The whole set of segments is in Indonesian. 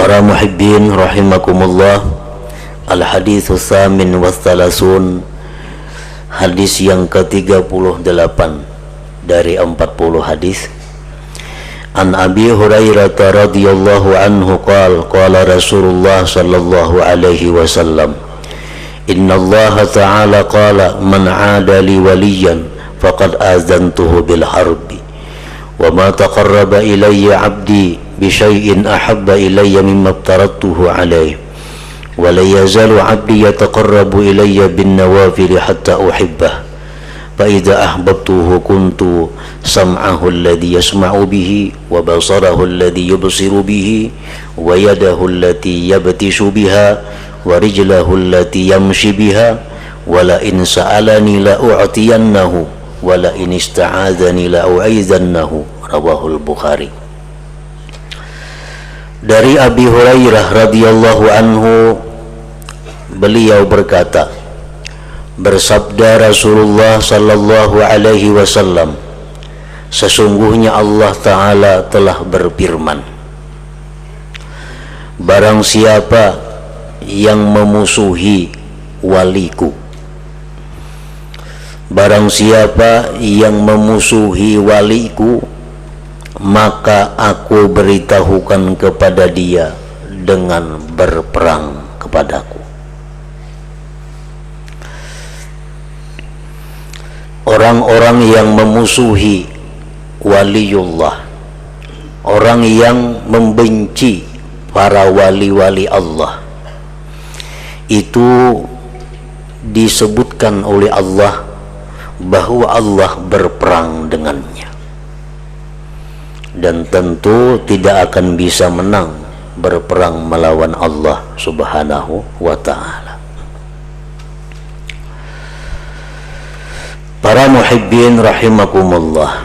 Para muhibbin rahimakumullah, al-haditsus tsamin wassalasun, hadis yang ke-38 dari 40 hadis. An Abi Hurairah radhiyallahu anhu qala Rasulullah sallallahu alaihi wasallam, Inna Allah ta'ala qala man 'ada li waliyan faqad azantuhu bil harbi wa ma taqarraba ilayya 'abdi bi syai'in ahabba ilayya mimma aftaradtuhu alayhi wa la yazalu 'abdi yataqarrabu ilayya bin nawafil hatta uhibbah fa idza ahbabtuhu kuntu sam'ahu alladhi yasma'u bihi wa basarahu alladhi yubsiru bihi wa yadahu allati yabtishu biha wa rijlahu allati yamshi biha wa la in sa'alani la u'tiyannahu wa la in ista'adzani la u'izannahu. Rawahul Bukhari. Dari Abi Hurairah radhiyallahu anhu, beliau berkata, bersabda Rasulullah sallallahu alaihi wasallam, sesungguhnya Allah Ta'ala telah berfirman, barang siapa yang memusuhi waliku, barang siapa yang memusuhi waliku, maka aku beritahukan kepada dia dengan berperang kepadaku. Orang-orang yang memusuhi waliullah, orang yang membenci para wali-wali Allah, itu disebutkan oleh Allah bahwa Allah berperang dengannya, dan tentu tidak akan bisa menang berperang melawan Allah Subhanahu wa ta'ala. Para muhibbin rahimakumullah,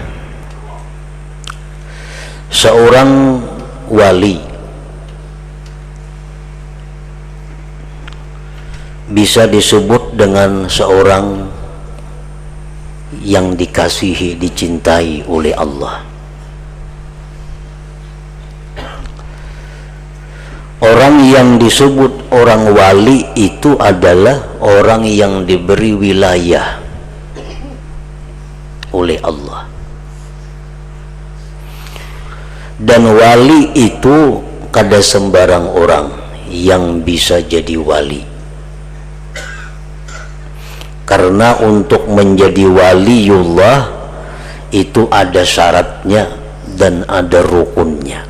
seorang wali bisa disebut dengan seorang yang dikasihi, dicintai oleh Allah. Orang yang disebut orang wali itu adalah orang yang diberi wilayah oleh Allah. Dan wali itu kada sembarang orang yang bisa jadi wali, karena untuk menjadi waliullah itu ada syaratnya dan ada rukunnya.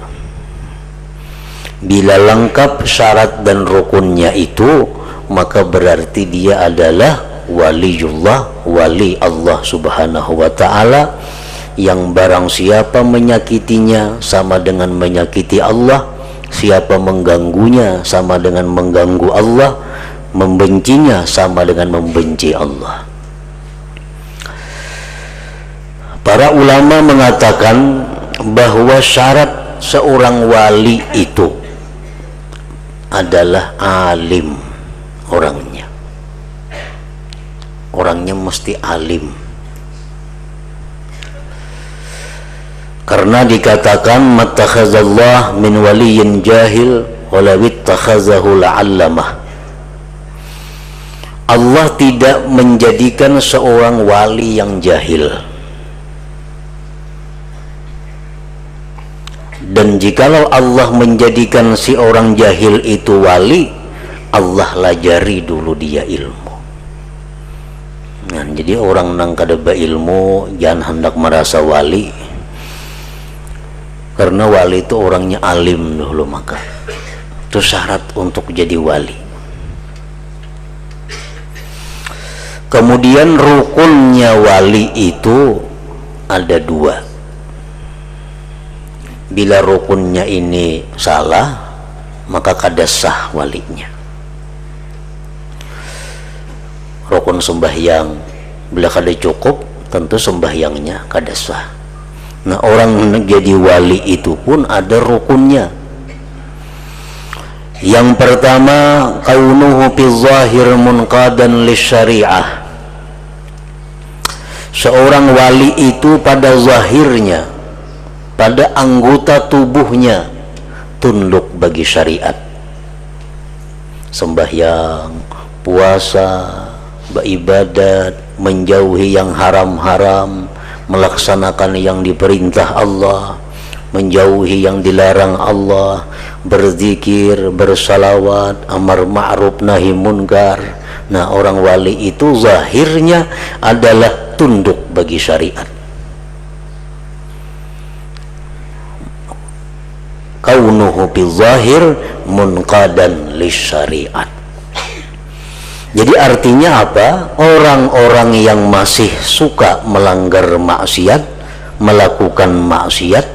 Bila lengkap syarat dan rukunnya itu, maka berarti dia adalah waliullah, wali Allah Subhanahu wa ta'ala, yang barang siapa menyakitinya sama dengan menyakiti Allah, siapa mengganggunya sama dengan mengganggu Allah, membencinya sama dengan membenci Allah. Para ulama mengatakan bahwa syarat seorang wali itu adalah alim orangnya. Orangnya mesti alim, karena dikatakan mattakhazallah min waliyin jahil walaw ittakhazahu la'allamah. Allah tidak menjadikan seorang wali yang jahil, dan jikalau Allah menjadikan si orang jahil itu wali, Allah lajari dulu dia ilmu. Nah, jadi orang nang kada ilmu jangan hendak merasa wali, karena wali itu orangnya alim dulu, maka itu syarat untuk jadi wali. Kemudian rukunnya wali itu ada dua. Bila rukunnya ini salah, maka kada sah walinya. Rukun sembahyang bila kada cukup, tentu sembahyangnya kada sah. Nah, orang jadi wali itu pun ada rukunnya. Yang pertama, kaunuhu fi zahir munqadan lisyari'ah. Seorang wali itu pada zahirnya, pada anggota tubuhnya tunduk bagi syariat, sembahyang, puasa, beribadat, menjauhi yang haram-haram, melaksanakan yang diperintah Allah, menjauhi yang dilarang Allah, berzikir, bersalawat, amar ma'ruf nahi munkar. Nah, orang wali itu zahirnya adalah tunduk bagi syariat. Kaunuhu bil zahir munqadan lisyariat. Jadi artinya apa? Orang-orang yang masih suka melanggar maksiat, melakukan maksiat,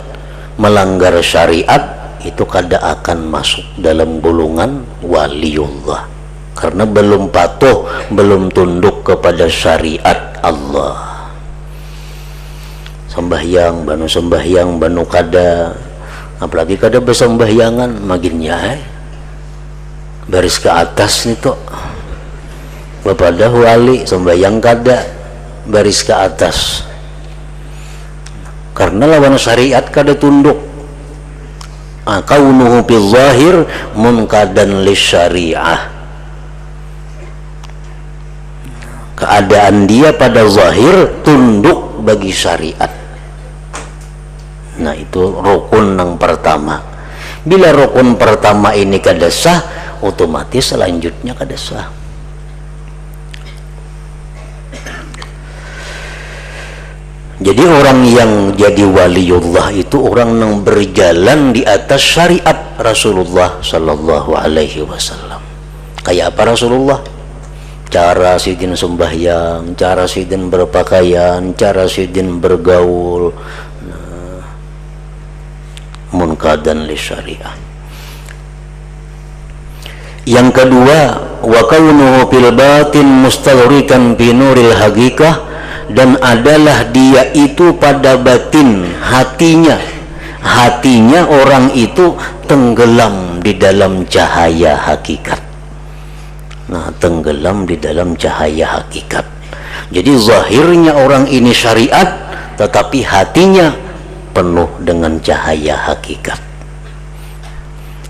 melanggar syariat, itu kada akan masuk dalam golongan waliullah, karena belum patuh, belum tunduk kepada syariat Allah. Sembahyang banu kada, apalagi kada bersembahyangan maginnya baris ke atas nih toh. Bapada wali sembahyang kada baris ke atas, karena lawan syariat kada tunduk. Kaunuhu bil zahir munqadan lisyariah, keadaan dia pada zahir tunduk bagi syariat. Nah, itu rukun yang pertama. Bila rukun pertama ini kada sah, otomatis selanjutnya kada sah. Jadi orang yang jadi waliullah itu orang yang berjalan di atas syariat Rasulullah sallallahu alaihi wasallam. Kayak apa Rasulullah? Cara sidin sembahyang, cara sidin berpakaian, cara sidin bergaul, munqadan li syariah. Yang kedua, wa kaunuhu fil batin mustaghriqan bi nuril haqiqah, dan adalah dia itu pada batin hatinya orang itu tenggelam di dalam cahaya hakikat. Nah, tenggelam di dalam cahaya hakikat. Jadi zahirnya orang ini syariat, tetapi hatinya penuh dengan cahaya hakikat.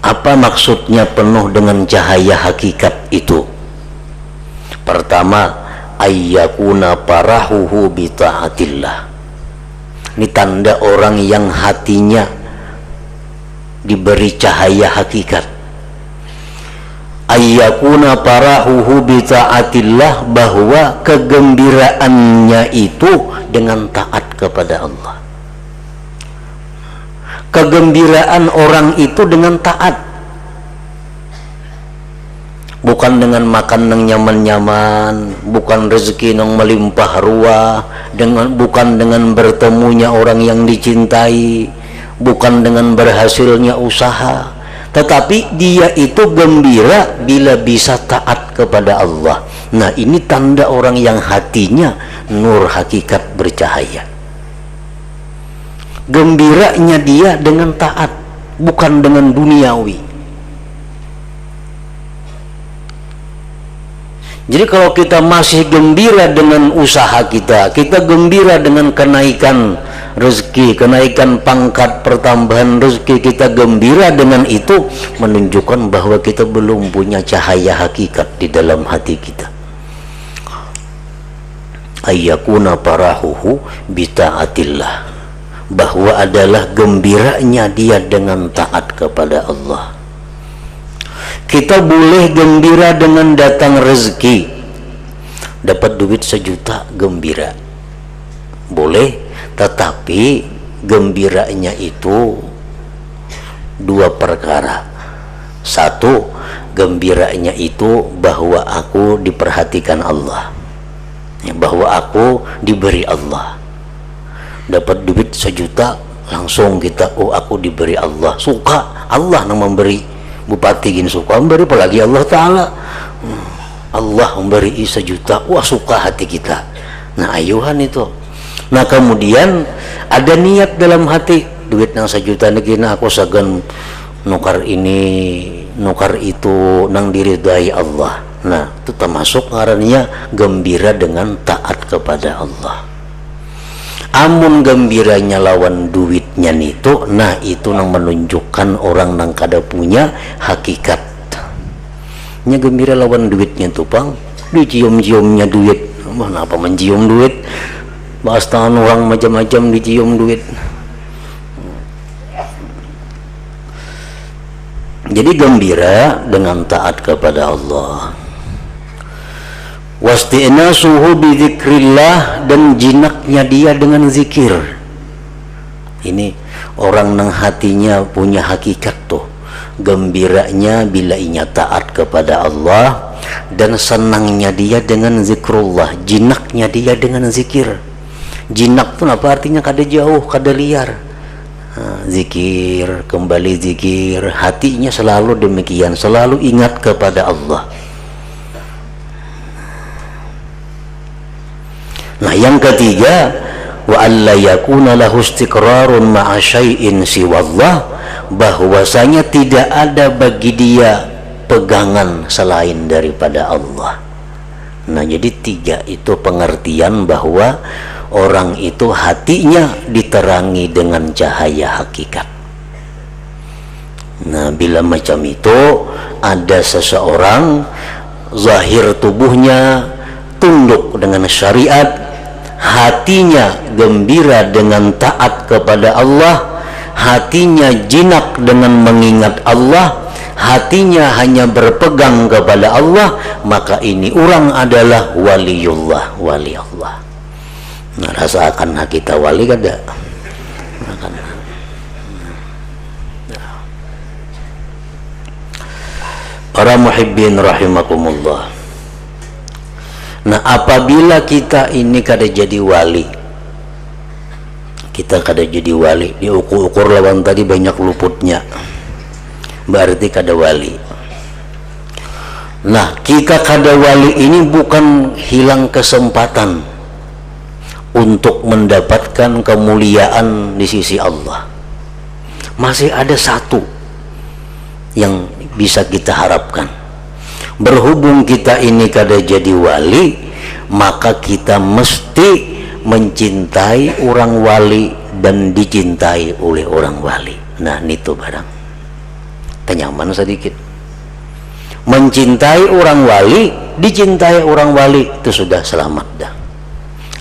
Apa maksudnya penuh dengan cahaya hakikat itu? Pertama, ayyakuna parahuhu bita'atillah. Ini tanda orang yang hatinya diberi cahaya hakikat. Ayyakuna parahuhu bita'atillah, bahwa kegembiraannya itu dengan taat kepada Allah. Kegembiraan orang itu dengan taat, bukan dengan makan yang nyaman-nyaman, bukan rezeki yang melimpah ruah, bukan dengan bertemunya orang yang dicintai, bukan dengan berhasilnya usaha, tetapi dia itu gembira bila bisa taat kepada Allah. Nah, ini tanda orang yang hatinya nur hakikat bercahaya. Gembiranya dia dengan taat, bukan dengan duniawi. Jadi kalau kita masih gembira dengan usaha kita gembira dengan kenaikan rezeki, kenaikan pangkat, pertambahan rezeki, kita gembira dengan itu, menunjukkan bahwa kita belum punya cahaya hakikat di dalam hati kita. Ayyakuna parahuhu bita'atillah, bahwa adalah gembiranya dia dengan taat kepada Allah. Kita boleh gembira dengan datang rezeki, dapat duit 1 juta, gembira boleh, tetapi gembiranya itu 2 perkara. 1, gembiranya itu bahwa aku diperhatikan Allah, bahwa aku diberi Allah. Dapat duit 1 juta, langsung kita, oh aku diberi Allah, suka Allah yang memberi. Bupati gini suka memberi, apalagi Allah Ta'ala. Allah memberi 1 juta, wah suka hati kita. Nah, ayuhan itu. Nah, kemudian ada niat dalam hati, duit yang 1 juta ini aku sagan nukar ini, nukar itu, nang diridai Allah. Nah, itu termasuk ngarannya gembira dengan taat kepada Allah. Amun gembiranya lawan duitnya itu, nah itu nang menunjukkan bukan orang nang kada punya hakikat. Nya gembira lawan duitnya tuh pang, dicium-ciumnya duit. Mana apa mencium duit? Bahas tangan orang macam-macam dicium duit. Jadi gembira dengan taat kepada Allah. Wasti'nasuhu bi dzikrillah, dan jinaknya dia dengan zikir. Ini orang nang hatinya punya hakikat tuh. Gembiranya bila inya taat kepada Allah, dan senangnya dia dengan zikrullah, jinaknya dia dengan zikir. Jinak itu apa artinya? Kada jauh, kada liar. Zikir, kembali zikir, hatinya selalu demikian, selalu ingat kepada Allah. Nah, yang ketiga, wa alla yakuna lahu istiqrarun ma'a syai'in siwallah, bahwasanya tidak ada bagi dia pegangan selain daripada Allah. Nah, jadi tiga itu pengertian bahwa orang itu hatinya diterangi dengan cahaya hakikat. Nah, bila macam itu ada seseorang zahir tubuhnya tunduk dengan syariat, hatinya gembira dengan taat kepada Allah, hatinya jinak dengan mengingat Allah, hatinya hanya berpegang kepada Allah, maka ini orang adalah waliullah, wali Allah. Nah, rasakan kita wali kada? Para muhibbin rahimakumullah. Nah, apabila kita ini kada jadi wali, kita kada jadi wali, diukur-ukur lawan tadi banyak luputnya, berarti kada wali. Nah, kita kada wali ini bukan hilang kesempatan untuk mendapatkan kemuliaan di sisi Allah. Masih ada satu yang bisa kita harapkan. Berhubung kita ini kada jadi wali, maka kita mesti mencintai orang wali dan dicintai oleh orang wali. Nah, itu barang tenyaman sedikit. Mencintai orang wali, dicintai orang wali, itu sudah selamat dah.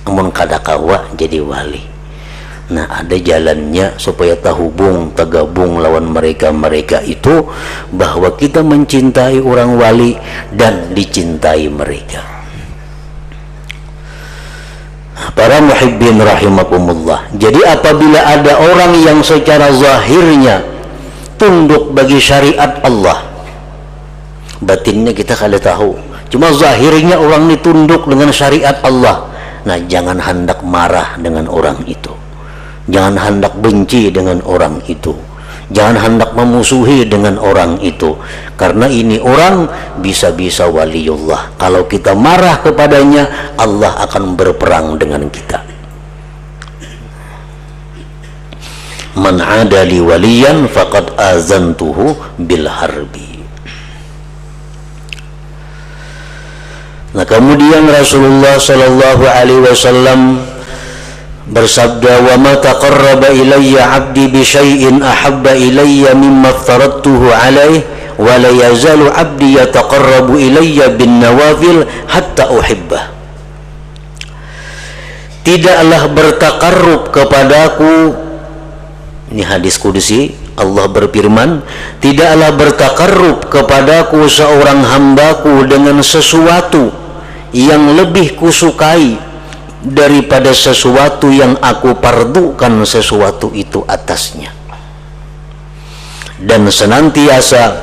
Amun kada kawa jadi wali. Nah, ada jalannya supaya terhubung, tergabung lawan mereka itu, bahwa kita mencintai orang wali dan dicintai mereka. Para muhibbin rahimakumullah. Jadi apabila ada orang yang secara zahirnya tunduk bagi syariat Allah, batinnya kita kada tahu, cuma zahirnya orang ini tunduk dengan syariat Allah. Nah, jangan hendak marah dengan orang itu, jangan hendak benci dengan orang itu, jangan hendak memusuhi dengan orang itu, karena ini orang bisa-bisa waliullah. Kalau kita marah kepadanya, Allah akan berperang dengan kita. Man adali waliyan faqad azantuhu bil harbi. Nah, kemudian Rasulullah sallallahu alaihi wasallam bersabda, wa ma taqarraba ilayya 'abdi bi syai'in ahabba ilayya mimma aftaradtuhu alaihi wa la yazalu 'abdi yataqarrabu ilayya bin nawafil hatta uhibbah. Tidaklah bertakarrub kepadaku, ini hadis qudsi, Allah berfirman, tidaklah bertakarrub kepadaku seorang hambaku dengan sesuatu yang lebih kusukai daripada sesuatu yang aku pardukan sesuatu itu atasnya. Dan senantiasa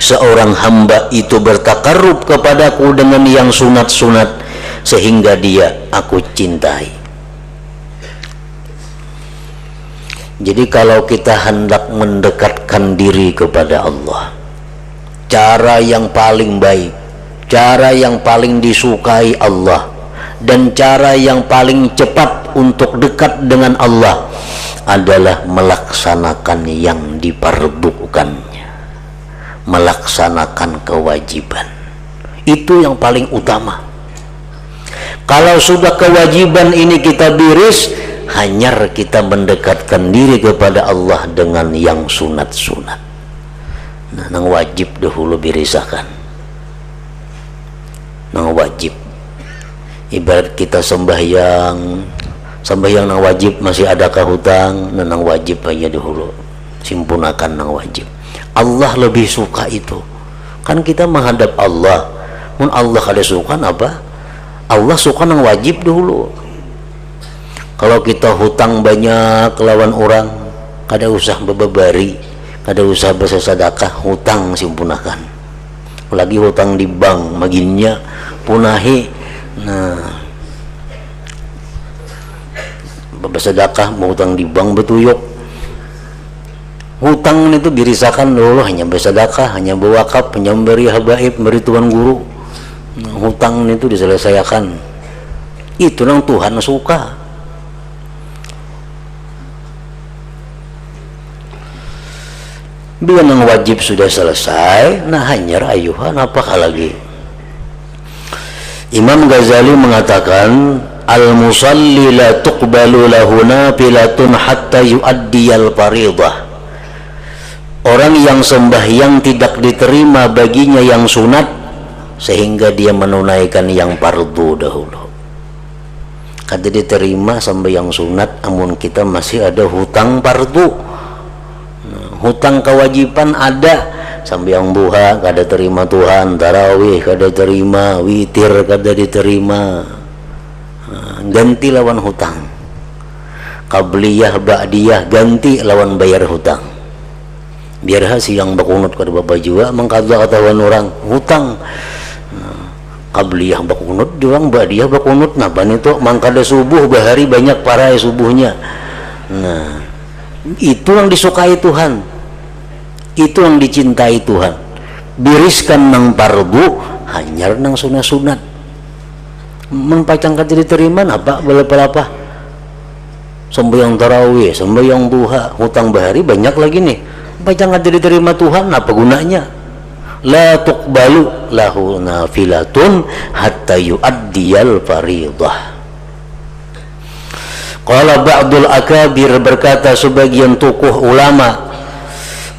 seorang hamba itu bertakarrub kepadaku dengan yang sunat-sunat sehingga dia aku cintai. Jadi kalau kita hendak mendekatkan diri kepada Allah, cara yang paling baik, cara yang paling disukai Allah, dan cara yang paling cepat untuk dekat dengan Allah adalah melaksanakan yang diperdukannya, melaksanakan kewajiban. Itu yang paling utama. Kalau sudah kewajiban ini kita biris, hanya kita mendekatkan diri kepada Allah dengan yang sunat-sunat. Nah, nang wajib dahulu birisakan. Nang wajib. Ibarat kita sembahyang nang wajib masih adakah hutang, nang wajib aja dahulu. Simpunakan nang wajib. Allah lebih suka itu. Kan kita menghadap Allah. Mun Allah kada suka apa? Allah suka nang wajib dahulu. Kalau kita hutang banyak lawan orang, kada usah bebabari, kada usah bersedekah, hutang simpunakan. Apalagi hutang di bank, maginnya punahi. Nah, bersedekah mau hutang di bank betuyuk. Hutang itu dirisakan dulu, hanya bersedekah, hanya berwakaf, hanya memberi habaib, memberi tuan guru. Nah, hutang itu diselesaikan. Itu yang Tuhan suka. Bila yang wajib sudah selesai, nah hanya ayuhan apakah lagi? Imam Ghazali mengatakan, al-musalli la tuqbalu lahu nafilatun hatta yu'addiyal faridah. Orang yang sembahyang tidak diterima baginya yang sunat sehingga dia menunaikan yang fardu dahulu. Kada diterima sembahyang sunat, amun kita masih ada hutang fardu. Hutang kewajiban ada, sembahyang duha kada terima Tuhan, tarawih kada terima, witir kada diterima. Ganti lawan hutang. Qabliyah ba'diyah ganti lawan bayar hutang. Biar siang bakunut kada bapak juga mengkata katawan orang hutang. Qabliyah bakunut doang, ba'diyah bakunut, nah ban itu mangkada subuh bahari banyak para subuhnya. Nah, itu yang disukai Tuhan, itu yang dicintai Tuhan. Biriskan nang fardu, hanyar nang sunat-sunat. Mempacang kada diterima apa berapa sembahyang tarawih, sembahyang duha, hutang bahari banyak lagi nih. Pacang kada diterima Tuhan, apa gunanya? La tuqbalu lahu nafilatun hatta yu'addiyal faridah. Qala ba'dul akabir, berkata sebagian tokoh ulama,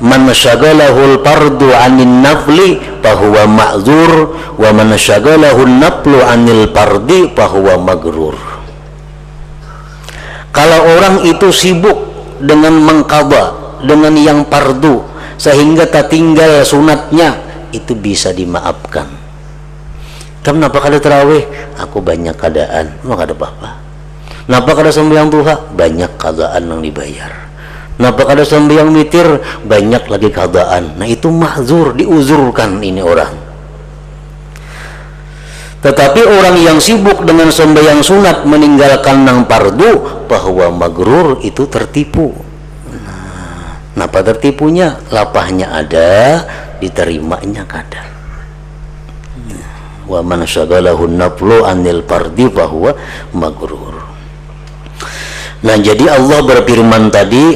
man syaghalahul fardu 'anil nafli fahuwa ma'dzur wa man syaghalahun naflu 'anil fardi fahuwa magrur. Kalau orang itu sibuk dengan mengqadha, dengan yang fardu sehingga tak tinggal sunatnya, itu bisa dimaafkan. Kenapa kada tarawih? Aku banyak keadaan, enggak ada apa-apa. Kenapa kada sembahyang duha? Banyak keadaan yang dibayar. Kenapa kada sembahyang witir? Banyak lagi keadaan. Nah, itu mahzur, diuzurkan ini orang. Tetapi orang yang sibuk dengan sembahyang sunat meninggalkan nang fardu, bahwa magrur, itu tertipu. Napa tertipunya? Lapahnya ada, diterimanya kada. Wa man syaghalahu naflu anil fardi fahuwa magrur. Nah, jadi Allah berfirman tadi,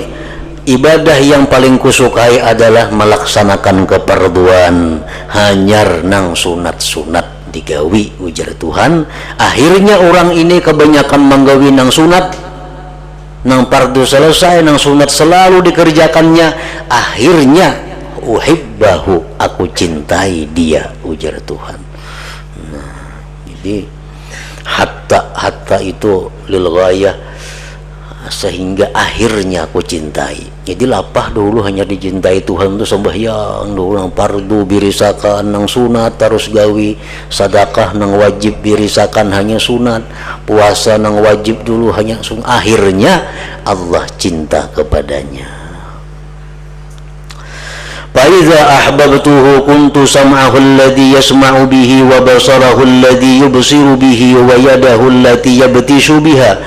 ibadah yang paling kusukai adalah melaksanakan keperduan, hanyar nang sunat-sunat digawi, ujar Tuhan. Akhirnya orang ini kebanyakan menggawi nang sunat, nang fardu selesai, nang sunat selalu dikerjakannya. Akhirnya uhibbahu, aku cintai dia, ujar Tuhan. Nah, jadi hatta itu lil ghayah, sehingga akhirnya aku cintai. Jadi lapah dulu hanya dicintai Tuhan itu sembahyang dulu nang fardu birisakan, nang sunat terus gawi, sedekah nang wajib birisakan hanya sunat, puasa nang wajib dulu hanya sunat. Akhirnya Allah cinta kepadanya. Fa idza ahbabtuhu kuntu sam'ahu alladhi yasma'u bihi wa basarahu alladhi yubsiru bihi wa yadahu allati yabtishu biha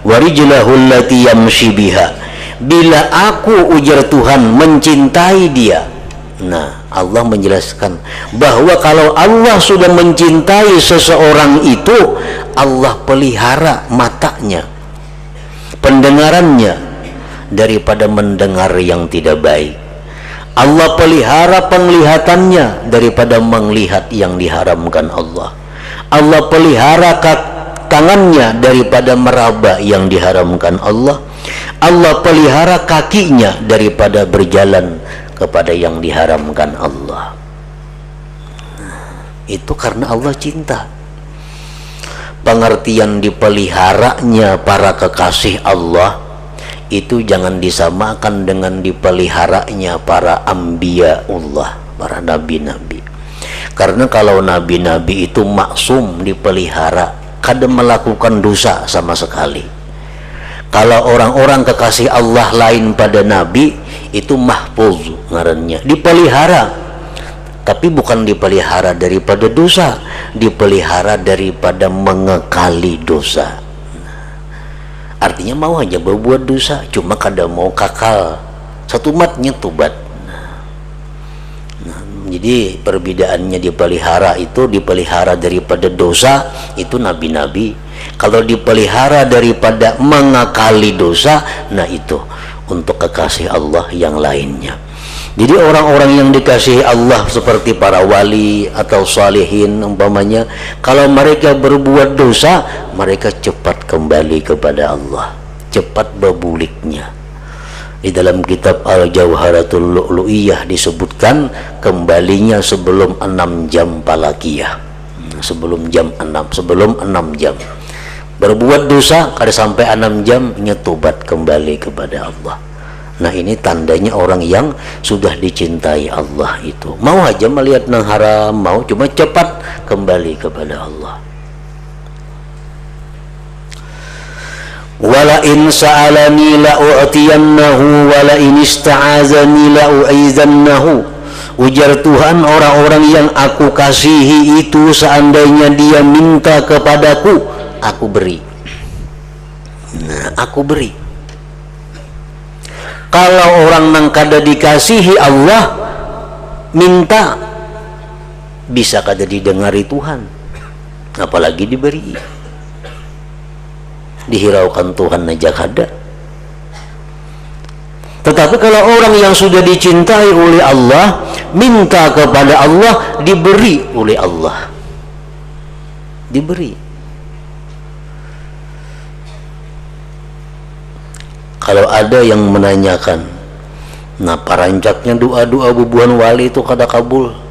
wa rijlahu allati yamshi biha. Bila aku, ujar Tuhan, mencintai dia. Nah, Allah menjelaskan bahwa kalau Allah sudah mencintai seseorang itu, Allah pelihara matanya, pendengarannya daripada mendengar yang tidak baik. Allah pelihara penglihatannya daripada melihat yang diharamkan Allah. Allah pelihara tangannya daripada meraba yang diharamkan Allah. Allah pelihara kakinya daripada berjalan kepada yang diharamkan Allah. Itu karena Allah cinta. Pengertian dipeliharanya para kekasih Allah itu jangan disamakan dengan dipeliharanya para anbiyaullah, para nabi-nabi. Karena kalau nabi-nabi itu maksum, dipelihara, kada melakukan dosa sama sekali. Kalau orang-orang kekasih Allah lain pada nabi itu mahfuz ngarannya, dipelihara, tapi bukan dipelihara daripada dosa, dipelihara daripada mengekali dosa. Artinya mau aja berbuat dosa, cuma kada mau kakal, satu matnya tobat. Jadi perbedaannya dipelihara itu dipelihara daripada dosa itu nabi-nabi. Kalau dipelihara daripada mengakali dosa, nah itu untuk kekasih Allah yang lainnya. Jadi orang-orang yang dikasihi Allah seperti para wali atau salihin umpamanya, kalau mereka berbuat dosa, mereka cepat kembali kepada Allah, cepat berbuliknya. Di dalam kitab Al-Jawharatul Lu'lu'iyah disebutkan kembalinya sebelum 6 jam palakiyah, sebelum jam 6, sebelum 6 jam berbuat dosa, kada sampai 6 jam nyotobat kembali kepada Allah. Nah ini tandanya orang yang sudah dicintai Allah itu mau aja melihat nang haram, mau cuma cepat kembali kepada Allah. Wala in sa'alani la'u'tiyannahu wala in ista'azani la'u'izannahu. Ujar Tuhan, orang-orang yang aku kasihi itu seandainya dia minta kepadaku, aku beri. Nah, aku beri. Kalau orang nang kada dikasihi Allah minta, bisa kada didengari Tuhan, apalagi diberi. Dihiraukan Tuhan aja kada. Tetapi kalau orang yang sudah dicintai oleh Allah minta kepada Allah, diberi oleh Allah, diberi. Kalau ada yang menanyakan, nah parancaknya doa-doa bubuhan wali itu kada kabul.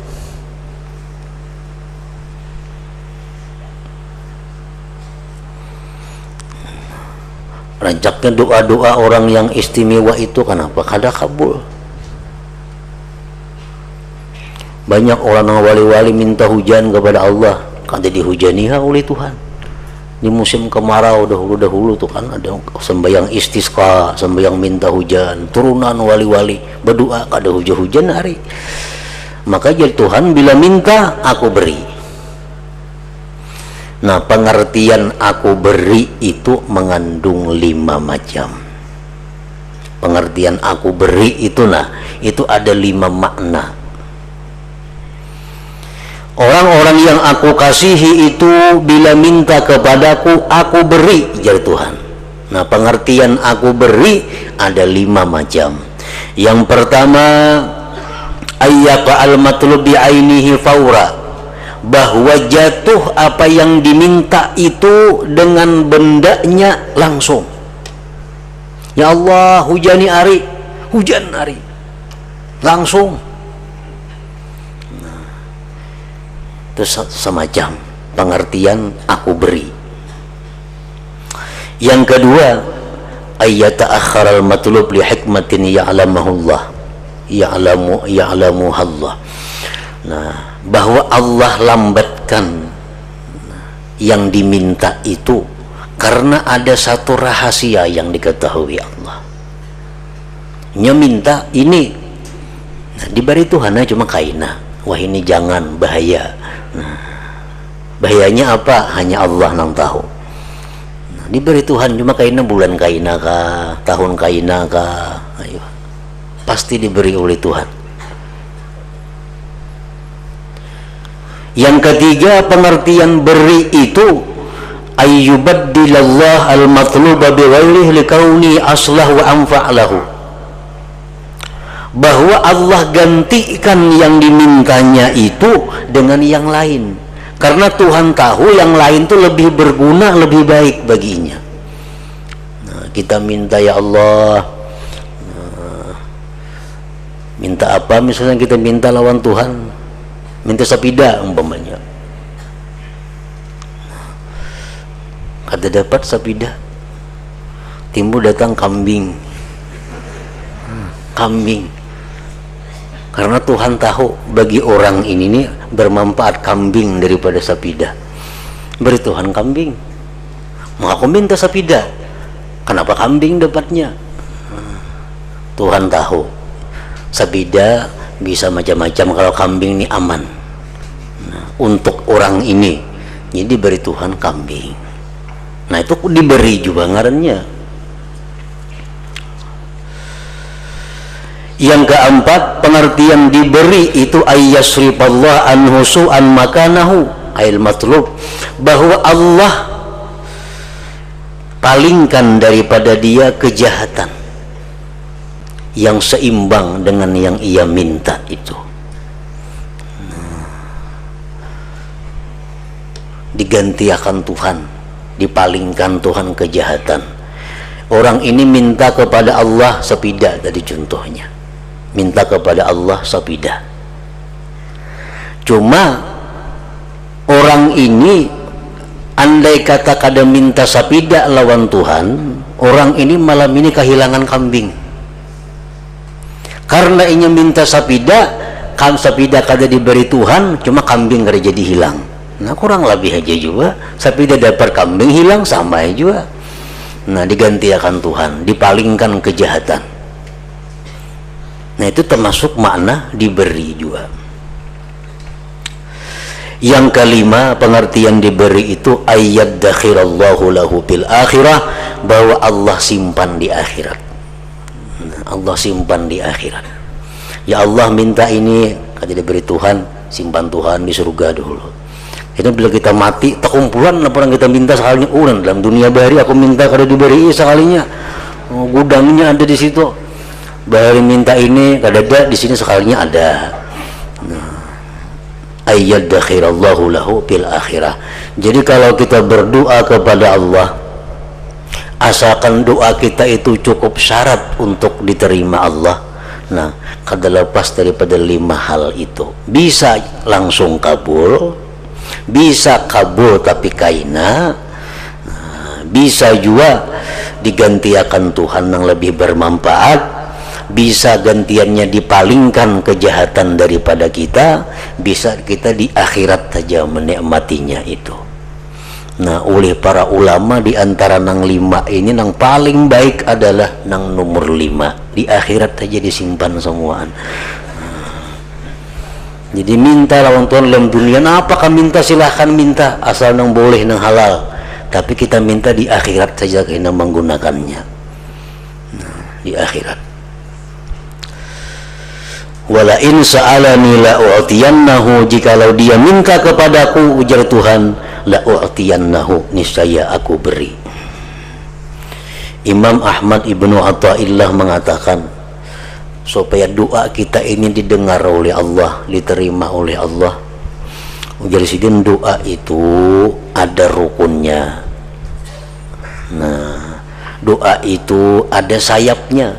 Rancaknya doa-doa orang yang istimewa itu kenapa kada kabul? Banyak orang wali-wali minta hujan kepada Allah, kada dihujaniha oleh Tuhan. Di musim kemarau dahulu-dahulu tuh kan ada sembahyang istisqa, sembahyang minta hujan, turunan wali-wali berdoa kada hujan-hujan hari. Maka jadi Tuhan bila minta aku beri. Nah pengertian aku beri itu mengandung 5 macam. Pengertian aku beri itu itu ada 5 makna. Orang-orang yang aku kasihi itu bila minta kepadaku, aku beri, jar Tuhan. Nah pengertian aku beri ada 5 macam. Yang pertama, ayyaka al-matlub bi'ainihi faura, bahwa jatuh apa yang diminta itu dengan bendanya langsung. Ya Allah hujani ari, hujan ari, langsung. Nah, itu semacam pengertian aku beri. Yang kedua, ayyata'akhkharal matlub li hikmatin ya'lamahullah, ya'lamuhallah. Nah, bahwa Allah lambatkan yang diminta itu karena ada satu rahasia yang diketahui Allah. Nya minta ini, nah, diberi Tuhan cuma kaina, wah ini jangan, bahaya. Nah, bahayanya apa? Hanya Allah yang tahu. Nah, diberi Tuhan cuma kaina, bulan kaina kah, tahun kaina kah, ayo, pasti diberi oleh Tuhan. Yang ketiga pengertian beri itu ayyubaddilallah al-matluba bighairihi likauni aslah wa anfa'lahu, bahwa Allah gantikan yang dimintanya itu dengan yang lain karena Tuhan tahu yang lain tuh lebih berguna, lebih baik baginya. Nah, kita minta, ya Allah, minta apa? Misalnya kita minta lawan Tuhan, minta sepeda umpamanya, kada dapat sepeda, timbul datang kambing, karena Tuhan tahu bagi orang ini nih bermanfaat kambing daripada sepeda. Beri Tuhan kambing, mau aku minta sepeda, kenapa kambing dapatnya? Tuhan tahu sepeda bisa macam-macam, kalau kambing ini aman. Nah, untuk orang ini, jadi beri Tuhan kambing. Nah, itu diberi juga ngarannya. Yang keempat, pengertian diberi itu ayyasrifallah anhu su'an makanahu ayil matlub, bahwa Allah palingkan daripada dia kejahatan yang seimbang dengan yang ia minta itu. Digantikan Tuhan, dipalingkan Tuhan kejahatan. Orang ini minta kepada Allah sepeda tadi contohnya, minta kepada Allah sepeda. Cuma orang ini andai kata kada minta sepeda lawan Tuhan, orang ini malam ini kehilangan kambing. Karena ini minta sepeda, sepeda kada diberi Tuhan, cuma kambing kada jadi hilang. Nah, kurang lebih aja juga, sepeda dapat kambing hilang sama aja juga. Nah, digantikan Tuhan, dipalingkan kejahatan. Nah, itu termasuk makna diberi juga. Yang kelima, pengertian diberi itu ayat dakhirallahu lahu fil akhirah, bahwa Allah simpan di akhirat. Nah, Allah simpan di akhirat. Ya Allah, minta ini, kada diberi Tuhan, simpan Tuhan di surga dulu. Ini bila kita mati, terkumpulan apa yang kita minta sekalinya. Dalam dunia bahari aku minta kada diberi sekalinya. Gudangnya ada di situ. Bahari minta ini kada ada, di sini sekalinya ada. Nah, ayat dakhirallahu lahu fil akhirah. Jadi kalau kita berdoa kepada Allah, asalkan doa kita itu cukup syarat untuk diterima Allah, nah, kada lepas daripada 5 hal itu. Bisa langsung kabul, bisa kabul tapi kaina, bisa juga digantikan Tuhan yang lebih bermanfaat, bisa gantiannya dipalingkan kejahatan daripada kita, bisa kita di akhirat saja menikmatinya itu. Nah, oleh para ulama di antara nang 5 ini, nang paling baik adalah nang nomor 5, di akhirat saja disimpan semuaan. Jadi minta lawan Tuhan dalam dunia, nah, apakah minta silahkan minta, asal nang boleh nang halal, tapi kita minta di akhirat saja kita menggunakannya. Nah, di akhirat. Wala in sa'alani la u'tiyannahu, jikalau dia minta kepadaku, ujar Tuhan, la u'tiyannahu, niscaya aku beri. Imam Ahmad Ibnu Athaillah mengatakan, supaya doa kita ini didengar oleh Allah, diterima oleh Allah, ujar sidin, doa itu ada rukunnya. Nah, doa itu ada sayapnya,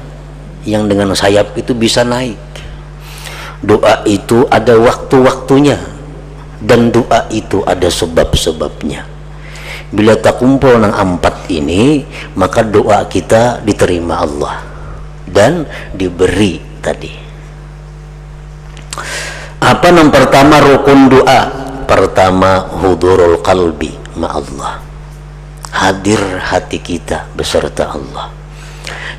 yang dengan sayap itu bisa naik. Doa itu ada waktu-waktunya, dan doa itu ada sebab-sebabnya. Bila tak kumpul nang 4 ini, maka doa kita diterima Allah dan diberi tadi. Apa yang pertama rukun doa? Pertama, hudurul qalbi ma'allah, hadir hati kita beserta Allah.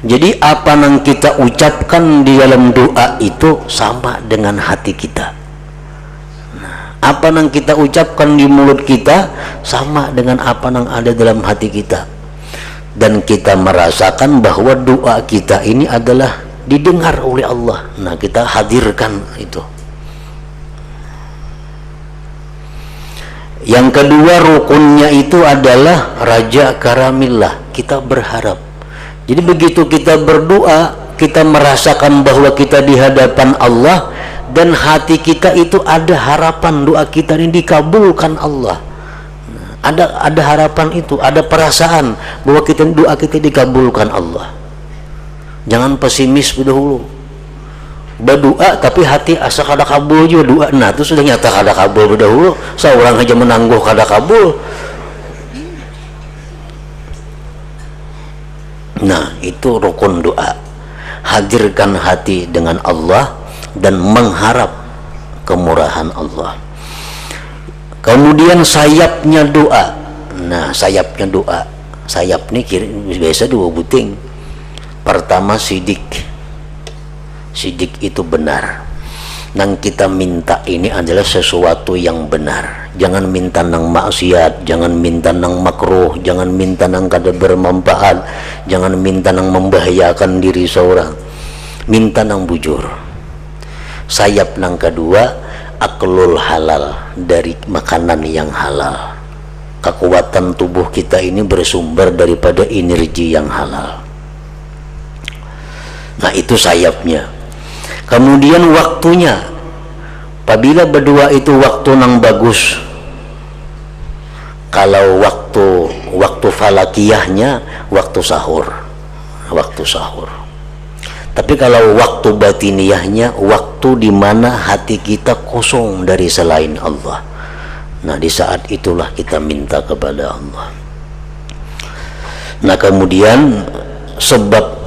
Jadi apa yang kita ucapkan di dalam doa itu sama dengan hati kita. Nah, apa yang kita ucapkan di mulut kita sama dengan apa yang ada dalam hati kita. Dan kita merasakan bahwa doa kita ini adalah didengar oleh Allah. Nah, kita hadirkan itu. Yang kedua rukunnya itu adalah raja karamillah, kita berharap. Jadi begitu kita berdoa, kita merasakan bahwa kita di hadapan Allah dan hati kita itu ada harapan doa kita ini dikabulkan Allah. Ada harapan itu, ada perasaan bahwa doa kita dikabulkan Allah. Jangan pesimis dahulu. Berdoa tapi hati asa kada kabul juga doa. Nah, itu sudah nyata kada kabul dahulu. Seorang aja menangguh kada kabul. Nah, itu rukun doa. Hadirkan hati dengan Allah dan mengharap kemurahan Allah. Kemudian sayapnya doa. Nah, sayapnya doa. Sayap ini biasa dua buting. Pertama sidik. Sidik itu benar. Nang kita minta ini adalah sesuatu yang benar. Jangan minta nang maksiat, jangan minta nang makruh, jangan minta nang kada bermanfaat, jangan minta nang membahayakan diri seorang. Minta nang bujur. Sayap nang kedua, aklul halal, dari makanan yang halal. Kekuatan tubuh kita ini bersumber daripada energi yang halal. Nah, itu sayapnya. Kemudian waktunya, apabila berdoa itu waktu nang bagus. Kalau waktu falakiyahnya waktu sahur. Tapi kalau waktu batiniyahnya waktu di mana hati kita kosong dari selain Allah. Nah, di saat itulah kita minta kepada Allah. Nah, kemudian sebab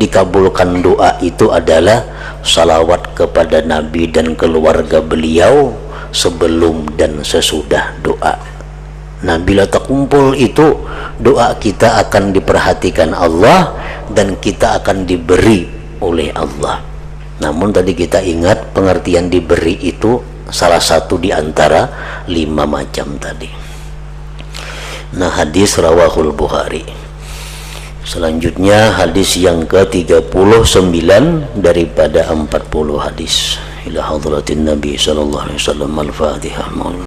dikabulkan doa itu adalah salawat kepada Nabi dan keluarga beliau sebelum dan sesudah doa. Nah, bila terkumpul itu, doa kita akan diperhatikan Allah dan kita akan diberi oleh Allah. Namun tadi kita ingat pengertian diberi itu salah satu di antara 5 macam tadi. Nah, hadis rawahul Bukhari. Selanjutnya hadis yang ke-39 daripada 40 hadis. Ila hadratin Nabi sallallahu alaihi wasallam. Al-Fatihah.